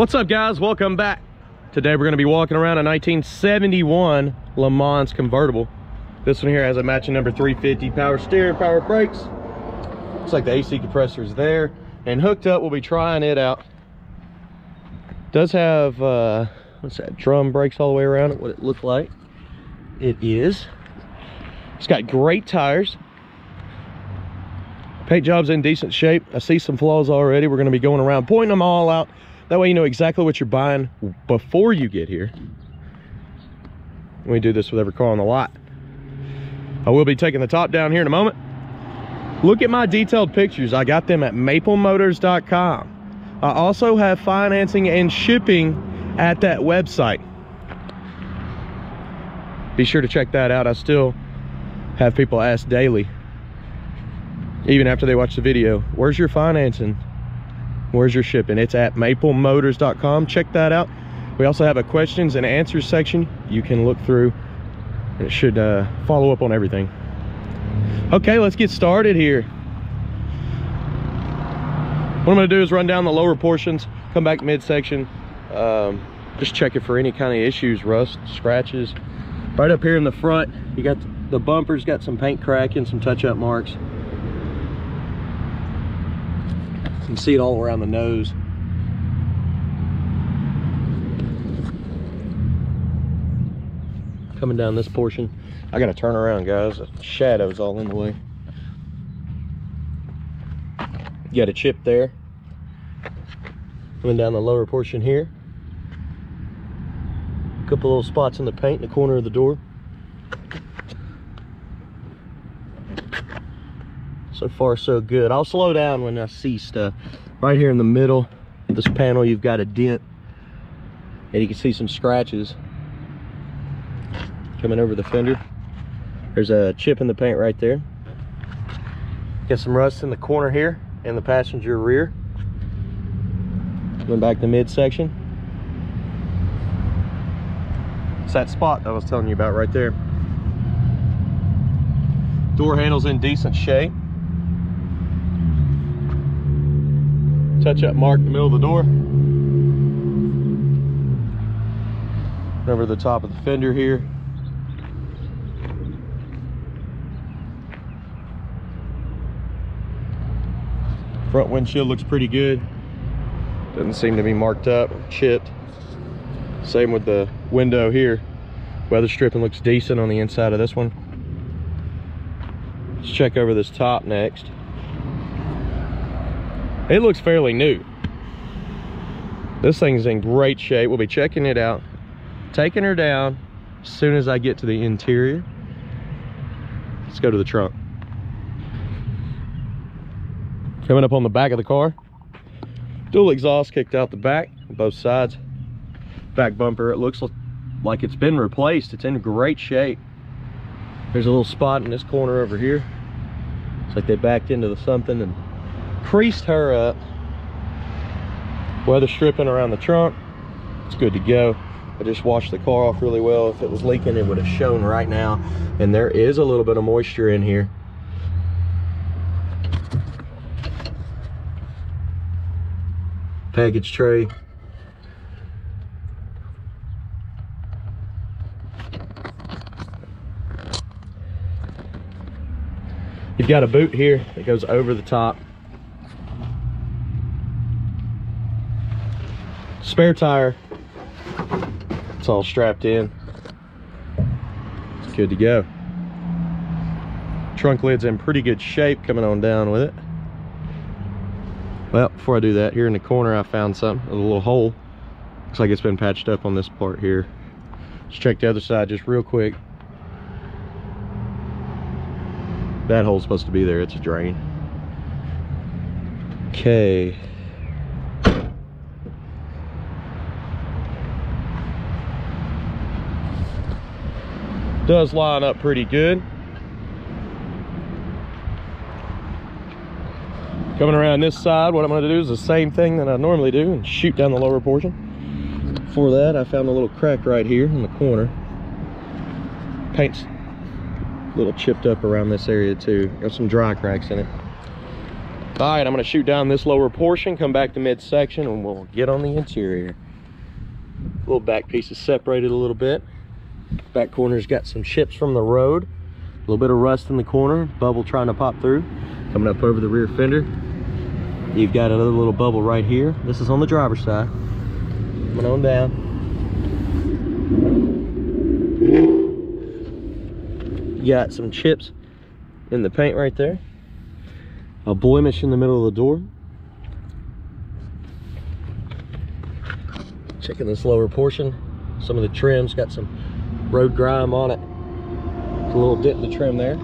What's up, guys? Welcome back. Today we're going to be walking around a 1971 Lemans convertible. This one here has a matching number 350, power steering, power brakes. Looks like the AC compressor is there and hooked up. We'll be trying it out. Does have what's that, drum brakes all the way around it, what it looked like. It is. It's got great tires. Paint job's in decent shape. I see some flaws already. We're going to be going around pointing them all out. That way you know exactly what you're buying before you get here. We do this with every car on the lot. I will be taking the top down here in a moment. Look at my detailed pictures. I got them at maplemotors.com. I also have financing and shipping at that website. Be sure to check that out. I still have people ask daily, even after they watch the video, where's your financing? Where's your shipping? It's at maplemotors.com. Check that out. We also have a questions and answers section you can look through. It should follow up on everything. Okay, let's get started here. What I'm going to do is run down the lower portions, come back midsection, just check it for any kind of issues, rust, scratches. Right up here in the front, you got the bumpers, got some paint cracking, some touch-up marks. You can see it all around the nose. Coming down this portion, I gotta turn around, guys. The shadow's all in the way. You got a chip there. Coming down the lower portion here. A couple little spots in the paint in the corner of the door. So far so good. I'll slow down when I see stuff. Right here in the middle of this panel, you've got a dent, and you can see some scratches coming over the fender. There's a chip in the paint right there. Got some rust in the corner here in the passenger rear. Going back to midsection. It's that spot that I was telling you about right there. Door handle's in decent shape. Touch-up mark in the middle of the door. Over the top of the fender here. Front windshield looks pretty good. Doesn't seem to be marked up or chipped. Same with the window here. Weather stripping looks decent on the inside of this one. Let's check over this top next. It looks fairly new. This thing's in great shape. We'll be checking it out, taking her down as soon as I get to the interior. Let's go to the trunk. Coming up on the back of the car, dual exhaust kicked out the back, both sides. Back bumper, it looks like it's been replaced. It's in great shape. There's a little spot in this corner over here. It's like they backed into something and creased her up. Weather stripping around the trunk. It's good to go. I just washed the car off really well. If it was leaking, it would have shown right now. And there is a little bit of moisture in here. Package tray. You've got a boot here that goes over the top. Spare tire. It's all strapped in. It's good to go. Trunk lid's in pretty good shape, coming on down with it. Well, before I do that, here in the corner I found something, a little hole. Looks like it's been patched up on this part here. Let's check the other side just real quick. That hole's supposed to be there, it's a drain. Okay. Does line up pretty good. Coming around this side, what I'm going to do is the same thing that I normally do and shoot down the lower portion. Before that, I found a little crack right here in the corner. Paint's a little chipped up around this area too. Got some dry cracks in it. All right, I'm gonna shoot down this lower portion, come back to midsection, and we'll get on the interior. Little back piece is separated a little bit. Back corner's got some chips from the road. A little bit of rust in the corner, bubble trying to pop through. Coming up over the rear fender. You've got another little bubble right here. This is on the driver's side. Coming on down. You got some chips in the paint right there. A blemish in the middle of the door. Checking this lower portion. Some of the trim's got some road grime on it. There's a little dent in the trim there.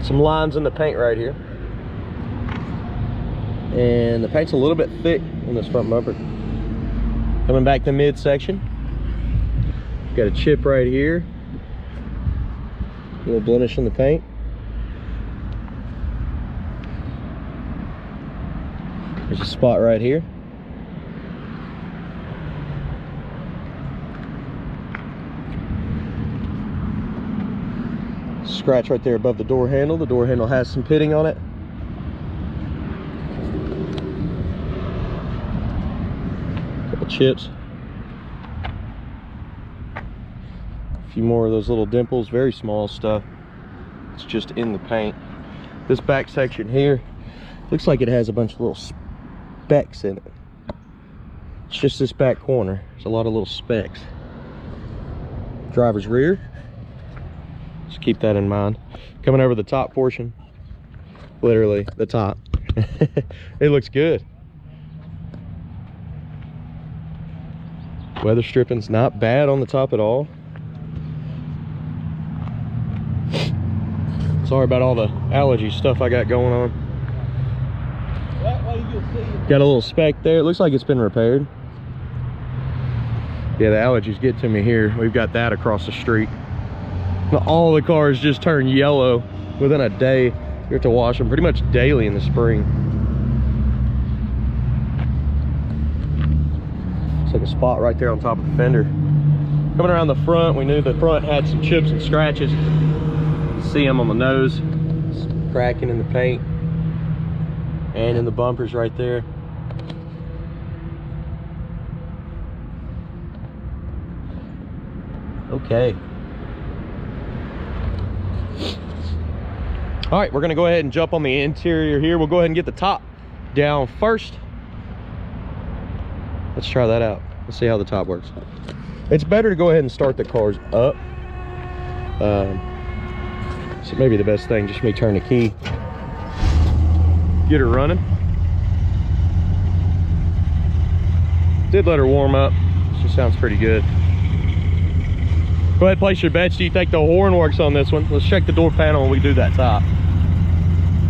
Some lines in the paint right here. And the paint's a little bit thick on this front bumper. Coming back to midsection. Got a chip right here. A little blemish in the paint. There's a spot right here. Scratch right there above the door handle. The door handle has some pitting on it. Couple chips. A few more of those little dimples, very small stuff. It's just in the paint. This back section here looks like it has a bunch of little specks in it. It's just this back corner. There's a lot of little specks. Driver's rear. Just keep that in mind. Coming over the top portion, literally the top. It looks good. Weather stripping's not bad on the top at all. Sorry about all the allergy stuff I got going on. Got a little speck there. It looks like it's been repaired. Yeah, the allergies get to me here. We've got that across the street. All the cars just turn yellow within a day. You have to wash them pretty much daily in the spring. It's like a spot right there on top of the fender. Coming around the front, we knew the front had some chips and scratches. See them on the nose, some cracking in the paint, and in the bumpers right there. Okay. All right, we're gonna go ahead and jump on the interior here. We'll go ahead and get the top down first. Let's try that out. Let's see how the top works. It's better to go ahead and start the cars up. So maybe the best thing, just me turn the key, get her running. Did let her warm up. She sounds pretty good. Go ahead and place your bets. Do you think the horn works on this one? Let's check the door panel and we do that top.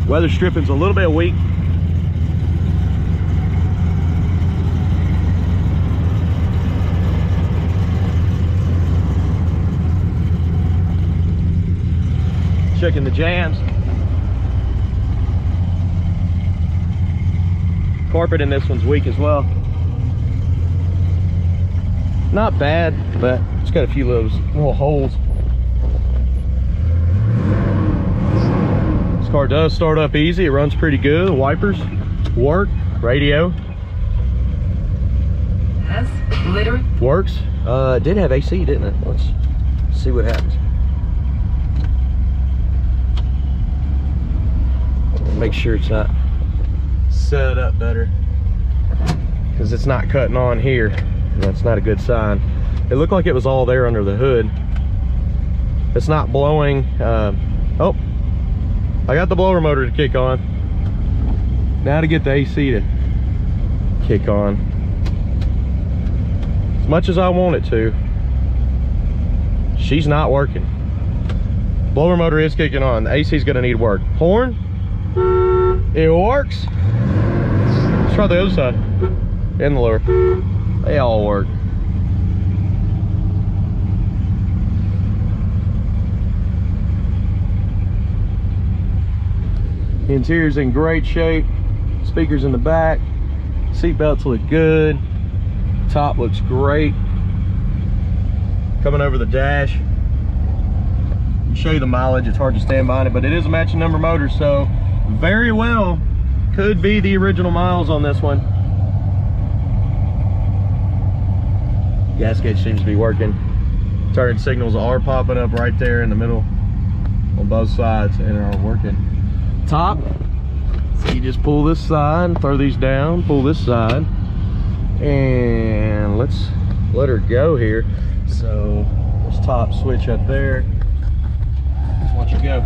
Weather stripping's a little bit weak. Checking the jams. Carpet in this one's weak as well. Not bad, but it's got a few little holes. This car does start up easy. It runs pretty good. Wipers work. Radio works. It did have AC, didn't it? Let's see what happens. Make sure it's not set up better, because it's not cutting on here. That's not a good sign. It looked like it was all there under the hood. It's not blowing. Oh, I got the blower motor to kick on. Now to get the AC to kick on. As much as I want it to, she's not working. Blower motor is kicking on. The AC is gonna need work. Horn, it works. Let's try the other side and the lower. They all work. The interior's in great shape. Speakers in the back. Seat belts look good. Top looks great. Coming over the dash. show you the mileage. It's hard to stand behind it, but it is a matching number motor, so very well could be the original miles on this one. Gas gauge seems to be working. Turn signals are popping up right there in the middle on both sides and are working. Top, so you just pull this side, throw these down, pull this side, and let's let her go here. So this top switch up there, just watch her go.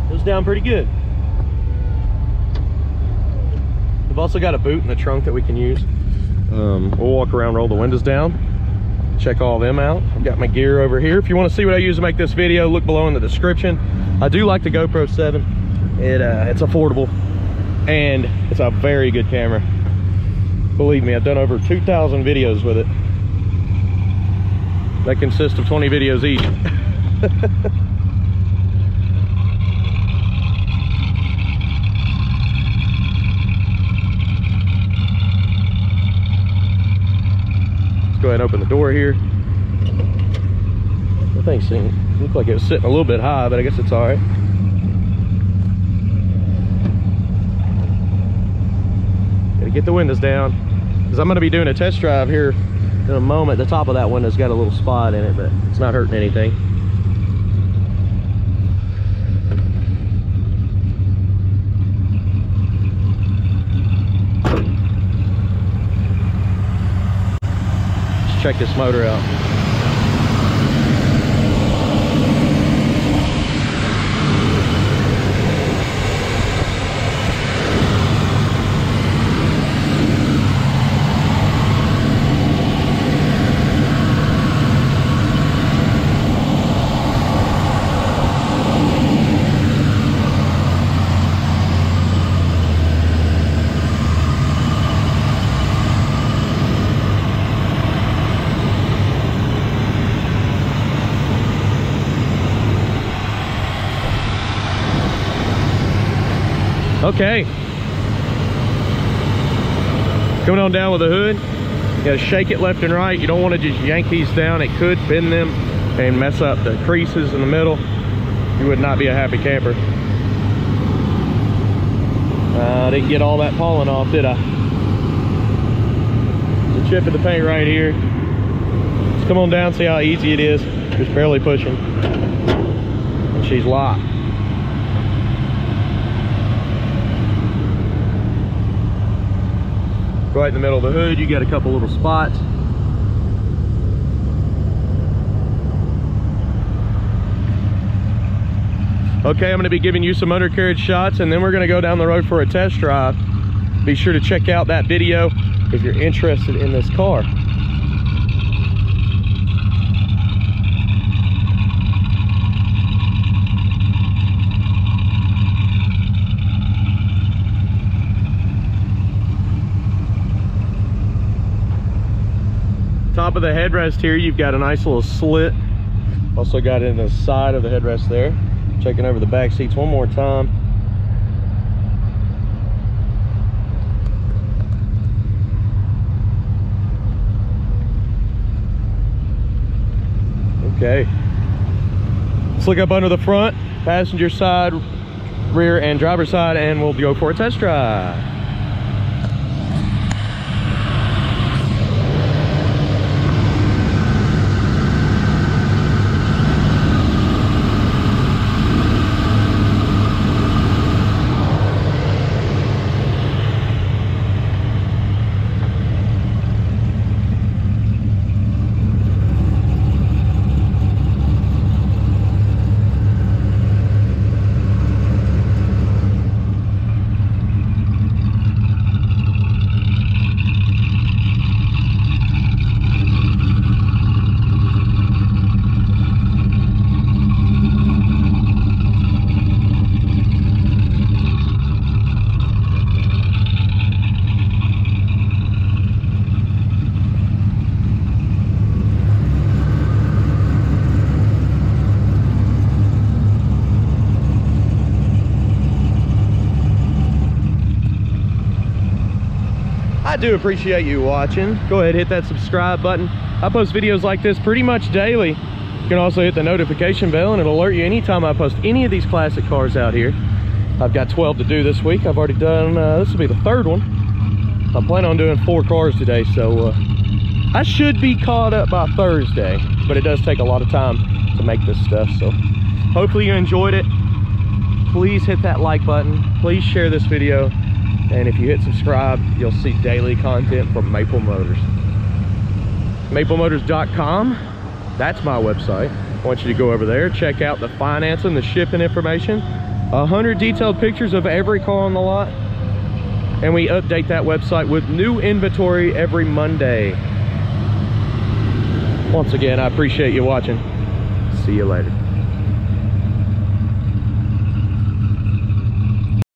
Goes down pretty good. We've also got a boot in the trunk that we can use. We'll walk around, roll the windows down, check all them out. I've got my gear over here. If you want to see what I use to make this video, look below in the description. I do like the GoPro 7. It's affordable and it's a very good camera. Believe me, I've done over 2,000 videos with it. That consists of 20 videos each. Go ahead and open the door here. The thing looked like it was sitting a little bit high, but I guess it's all right. Gotta get the windows down, because I'm gonna be doing a test drive here in a moment. The top of that window's got a little spot in it, but it's not hurting anything. Check this motor out. Okay, coming on down with the hood, you gotta shake it left and right. You don't want to just yank these down. It could bend them and mess up the creases in the middle. You would not be a happy camper. I didn't get all that pollen off, did I? There's a chip in the paint right here. Let's come on down, see how easy it is. Just barely pushing, and she's locked. Right in the middle of the hood, you got a couple little spots. Okay, I'm going to be giving you some undercarriage shots, and then we're going to go down the road for a test drive. Be sure to check out that video if you're interested in this car. Top of the headrest here, you've got a nice little slit. Also got it in the side of the headrest there. Checking over the back seats one more time. Okay, let's look up under the front, passenger side, rear, and driver's side, and we'll go for a test drive. do appreciate you watching. Go ahead, hit that subscribe button. I post videos like this pretty much daily. You can also hit the notification bell and it'll alert you anytime I post any of these classic cars out here. I've got 12 to do this week. I've already done, this will be the third one. I'm planning on doing 4 cars today, so I should be caught up by Thursday, but it does take a lot of time to make this stuff. So hopefully you enjoyed it. Please hit that like button. Please share this video. And if you hit subscribe, you'll see daily content from Maple Motors. MapleMotors.com, that's my website. I want you to go over there, check out the financing, the shipping information, 100 detailed pictures of every car on the lot. And we update that website with new inventory every Monday. Once again, I appreciate you watching. See you later.